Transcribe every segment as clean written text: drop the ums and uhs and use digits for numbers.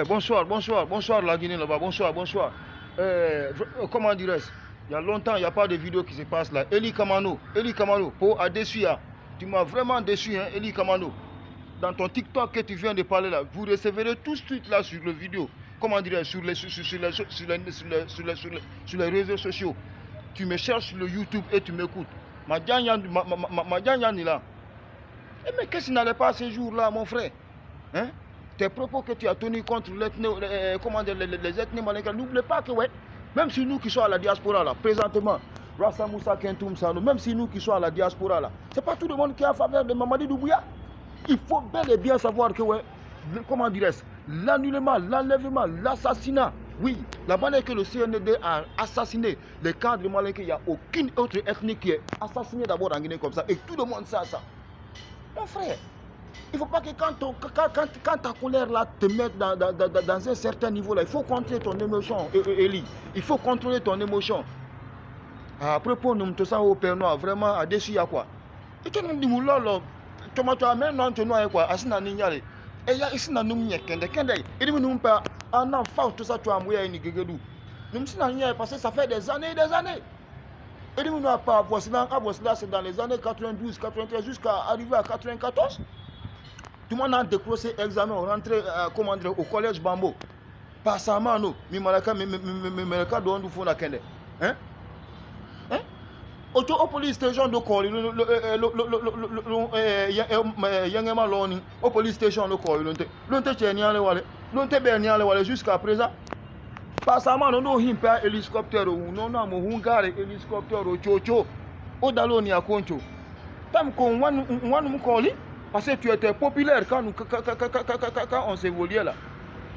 Bonsoir, bonsoir, bonsoir la Guinée là-bas, bonsoir, bonsoir. Comment dirais-je? Il y a longtemps, il n'y a pas de vidéo qui se passe là. Eli Kamano, pour a déçu, hein. Tu m'as vraiment déçu, hein, Eli Kamano. Dans ton TikTok que tu viens de parler là, vous recevrez tout de suite là sur le vidéo. Comment dirais-je? Sur les réseaux sociaux. Tu me cherches sur le YouTube et tu m'écoutes. Madjanyani là. Mais qu'est-ce qui n'allait pas ce jour-là, mon frère? Hein? Tes propos que tu as tenus contre les ethnies malinques, n'oublie pas que, ouais, même si nous qui sommes à la diaspora là, présentement, Rassa Moussa Kentoum Sano, même si nous qui sommes à la diaspora là, c'est pas tout le monde qui est en faveur de Mamadi Doumbouya. Il faut bel et bien savoir que, ouais, comment dirais-je, l'annulement, l'enlèvement, l'assassinat, oui, la manière que le CND a assassiné les cadres malinques, il n'y a aucune autre ethnie qui est assassinée d'abord en Guinée comme ça, et tout le monde sait ça. Mon frère, il ne faut pas que quand ta colère là te mette dans un certain niveau là, il faut contrôler ton émotion, Eli. Il faut contrôler ton émotion. À propos de tout ça au Père Noir, vraiment à déçu à quoi? Et tu nous dis là, tu m'as même non tu noies quoi? Asina nignale. Et il y a ici na nous n'y kende. Et nous pas un enfant tout ça tu as mouillé ni gegedou. Nous si na nignale parce que ça fait des années et des années. Et nous n'a pas voici là c'est dans les années 92, 93 jusqu'à arriver à 94. Tout le monde a décroché examen, rentré au collège Bambo. Pas ça, non. Mais malaka doit nous faire la kende. Hein? Hein? Au police station de Koli, Yangema Loni, au police station de Koli, l'onte Tcheniale Wale, l'onte Berniale Wale jusqu'à présent. Pas ça, non, himpa hélicoptère ou non, mon hungare hélicoptère au Chocho, au Daloni à Concho. Tam qu'on one Koli. Parce que tu étais populaire quand on s'évoluait là.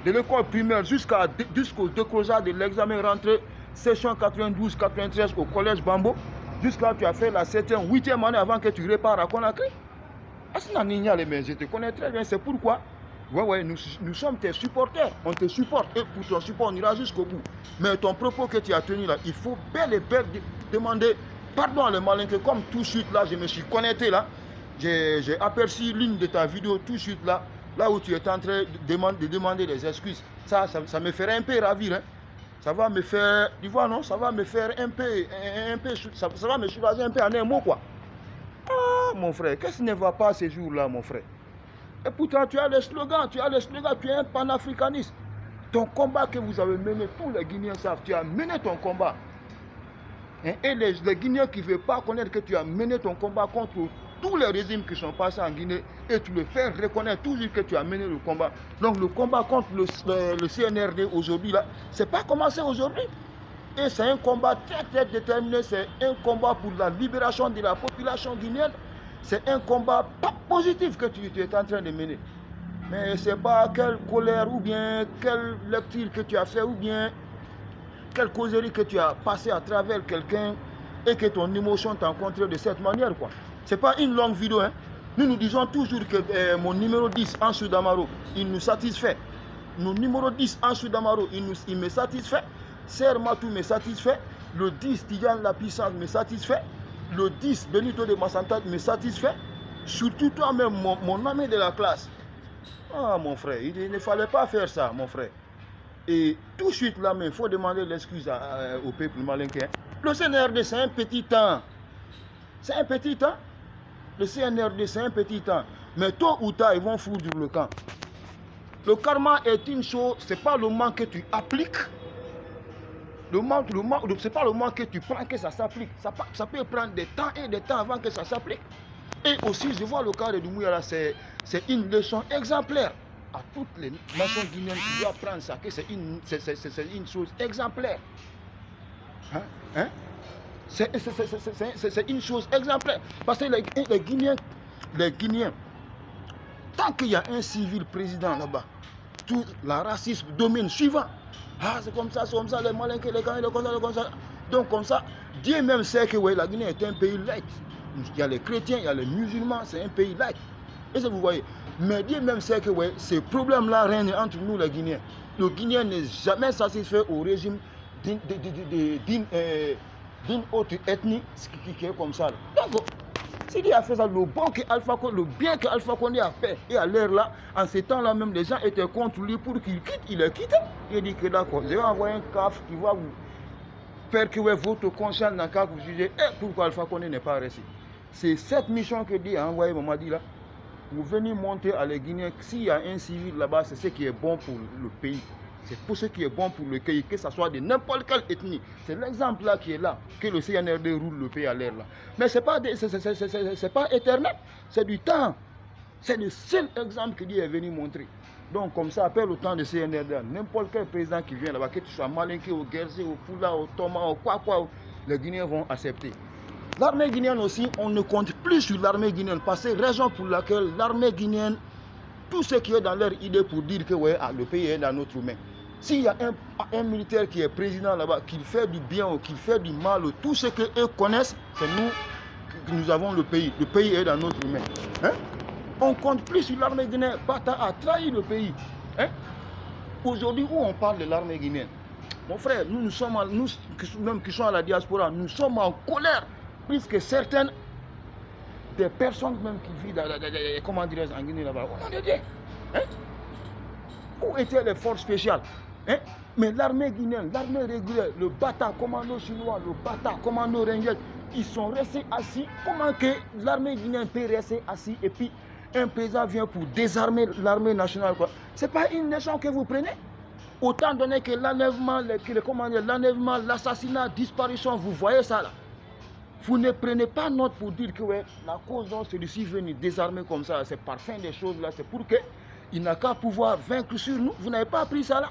De l'école primaire jusqu'au décrochage de l'examen rentrée session 92-93 au collège Bambo. Jusqu'à tu as fait la 7e, 8e année avant que tu repars à Conakry. Je te connais très bien, c'est pourquoi. Ouais, nous sommes tes supporters. On te supporte et pour ton support, on ira jusqu'au bout. Mais ton propos que tu as tenu là, il faut bel et bien demander pardon à le malinqué. Comme tout de suite là, je me suis connecté là. J'ai aperçu l'une de ta vidéos tout de suite là où tu es en train de demander des excuses. Ça me ferait un peu ravir. Hein. Ça va me faire, tu vois non, ça va me faire un peu ça va me soulager un peu en un mot quoi. Ah mon frère, qu'est-ce qui ne va pas ce jour-là mon frère? Et pourtant tu as les slogans, tu es un panafricaniste. Ton combat que vous avez mené, tous les Guinéens savent, tu as mené ton combat. Hein? Et les Guinéens qui ne veulent pas connaître que tu as mené ton combat contre tous les régimes qui sont passés en Guinée et tu le fais reconnaître toujours que tu as mené le combat. Donc le combat contre le CNRD aujourd'hui, là, c'est pas commencé aujourd'hui. Et c'est un combat très très déterminé, c'est un combat pour la libération de la population guinéenne. C'est un combat pas positif que tu es en train de mener. Mais c'est pas quelle colère ou bien quelle lecture que tu as fait ou bien quelle causerie que tu as passé à travers quelqu'un et que ton émotion t'a rencontré de cette manière quoi. Ce n'est pas une longue vidéo. Hein. Nous disons toujours que mon numéro 10, Ansou Damaro, il nous satisfait. Mon numéro 10, Ansou Damaro, il me satisfait. Serre Matou me satisfait. Le 10, Tidiane La Puissance me satisfait. Le 10, Benito de Massanta me satisfait. Surtout toi-même, mon ami de la classe. Ah, mon frère, il ne fallait pas faire ça, mon frère. Et tout de suite, là, il faut demander l'excuse au peuple malinqué. Le CNRD, c'est un petit temps. C'est un petit temps. Le CNRD, c'est un petit temps. Mais tôt ou tard, ils vont foutre le camp. Le karma est une chose, ce n'est pas le manque que tu appliques. Ce n'est pas le manque que tu prends que ça s'applique. Ça peut prendre des temps et des temps avant que ça s'applique. Et aussi, je vois le cas de Doumbouya, c'est une leçon exemplaire. À toutes les nations guinéennes qui doivent prendre ça, que c'est une chose exemplaire. Hein? C'est une chose exemplaire. Parce que les Guinéens, tant qu'il y a un civil président là-bas, tout le racisme domine suivant. Ah, c'est comme ça, les malinqués, les Ghanéens, comme ça. Donc comme ça, Dieu même sait que ouais, la Guinée est un pays laïque. Il y a les chrétiens, il y a les musulmans, c'est un pays laïque. Et ça vous voyez. Mais Dieu même sait que ouais, ces problèmes-là règnent entre nous les Guinéens. Le Guinéen n'est jamais satisfait au régime d'une autre ethnie qui est comme ça. Donc, S'il a fait ça, le bien que Alpha Condé a fait, et à l'heure là, en ces temps-là même, les gens étaient contre lui pour qu'il quitte, il a quitté. Il a dit que d'accord, je vais envoyer un CAF qui va vous faire que votre conscience n'a qu'à vous juger. Et pourquoi Alpha Condé n'est pas resté? C'est cette mission que Dieu a envoyé Mamadi là, pour venir montrer à les Guinéens que s'il y a un civil là-bas, c'est ce qui est bon pour le pays. C'est pour ce qui est bon pour le pays, que ce soit de n'importe quelle ethnie. C'est l'exemple là qui est là, que le CNRD roule le pays à l'air là. Mais ce n'est pas éternel, c'est du temps. C'est le seul exemple que Dieu est venu montrer. Donc comme ça, appelle autant de CNRD, n'importe quel président qui vient là-bas, que tu sois Malinké, au Guernsey, au Fula, au Toma, au quoi, les Guinéens vont accepter. L'armée guinéenne aussi, on ne compte plus sur l'armée guinéenne, parce que c'est la raison pour laquelle l'armée guinéenne, tout ce qui est dans leur idée pour dire que ouais, le pays est dans notre main. S'il y a un militaire qui est président là-bas, qu'il fait du bien ou qu'il fait du mal, tout ce qu'eux connaissent, c'est nous avons le pays. Le pays est dans notre main. Hein? On compte plus sur l'armée guinéenne. Bata a trahi le pays. Hein? Aujourd'hui, où on parle de l'armée guinéenne, mon frère, nous même qui sommes à la diaspora, nous sommes en colère, puisque certaines des personnes même qui vivent comment dirais-je, en Guinée là-bas, on a dit, hein? Où étaient les forces spéciales? Hein? Mais l'armée guinéenne, l'armée régulière, le Bata commando chinois, le Bata commando ranger, ils sont restés assis. Comment que l'armée guinéenne peut rester assis et puis un président vient pour désarmer l'armée nationale? Ce n'est pas une nation que vous prenez. Autant donné que l'enlèvement, l'assassinat, la disparition, vous voyez ça là. Vous ne prenez pas note pour dire que ouais, la cause dont celui-ci vient nous désarmer comme ça, c'est par fin des choses là, c'est pour qu'il n'a qu'à pouvoir vaincre sur nous. Vous n'avez pas appris ça là.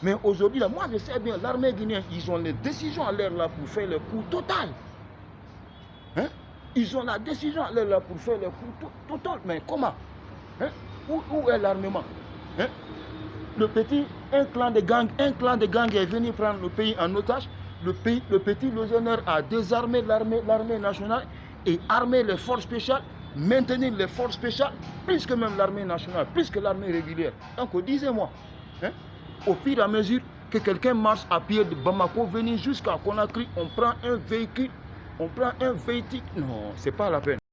Mais aujourd'hui, là, moi je sais bien, l'armée guinéenne, ils ont les décisions à l'air là pour faire le coup total. Hein? Ils ont la décision à l'air là pour faire le coup total. Mais comment? Hein? Où est l'armement? Hein? Un clan de gang est venu prendre le pays en otage. Le petit légionnaire a désarmé l'armée nationale et armé les forces spéciales, maintenir les forces spéciales, plus que même l'armée nationale, plus que l'armée régulière. Donc, disez-moi, hein, au fur et à mesure que quelqu'un marche à pied de Bamako, venir jusqu'à Conakry, on prend un véhicule, non, c'est pas la peine.